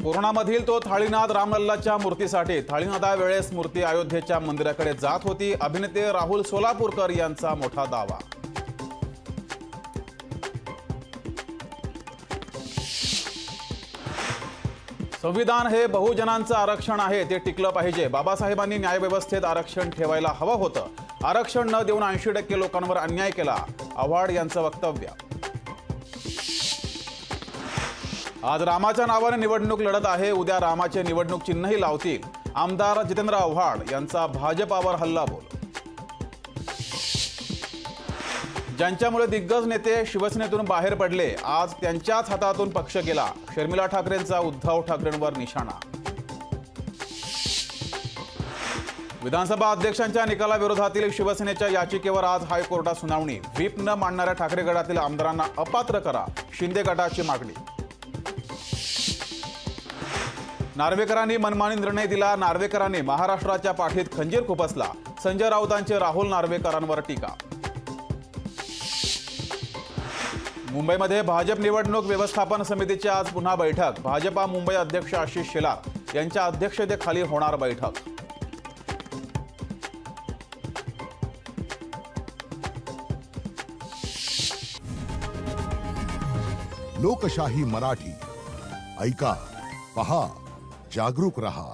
कोरोनामधील तो थाळीनाद रामलल्लाच्या मूर्तीसाठी थाळीनादावेळेस मूर्ती अयोध्येच्या मंदिराकडे जात होती। अभिनेते राहुल सोलापूरकर यांचा मोठा दावा। संविधान हे बहुजनांचं आरक्षण आहे, ते टिकलं पाहिजे। बाबासाहेबांनी न्यायव्यवस्थेत आरक्षण ठेवायला हवं होतं। आरक्षण न देऊन 80% लोकांवर अन्याय केला, आव्हाड यांचं वक्तव्य। आज रामाच्या नावाने निवडणूक लढत आहे, उद्या रामाचे निवडणूक चिन्हही लावतील। आमदार जितेंद्र आव्हाड यांचा भाजपावर हल्लाबोल। ज्यांच्यामुळे दिग्गज नेते शिवसेनेतून बाहेर पडले, आज त्यांच्याच हातातून पक्ष गेला। शर्मिला ठाकरेंचा उद्धव ठाकरेंवर निशाणा। विधानसभा अध्यक्षांच्या निकालाविरोधातील शिवसेनेच्या याचिकेवर आज हायकोर्टात सुनावणी। व्हीप न मांडणाऱ्या ठाकरे गटातील आमदारांना अपात्र करा, शिंदे गटाची मागणी। नार्वेकरांनी मनमानी निर्णय दिला, नार्वेकरांनी महाराष्ट्राच्या पाठीत खंजीर खुपसला। संजय राऊतांची राहुल नार्वेकरांवर टीका। मुंबईमध्ये भाजप निवडणूक व्यवस्थापन समितीची आज पुन्हा बैठक। भाजपा मुंबई अध्यक्ष आशिष शेलार यांच्या अध्यक्षतेखाली होणार बैठक। लोकशाही मराठी ऐका, पहा, जागरूक रहा।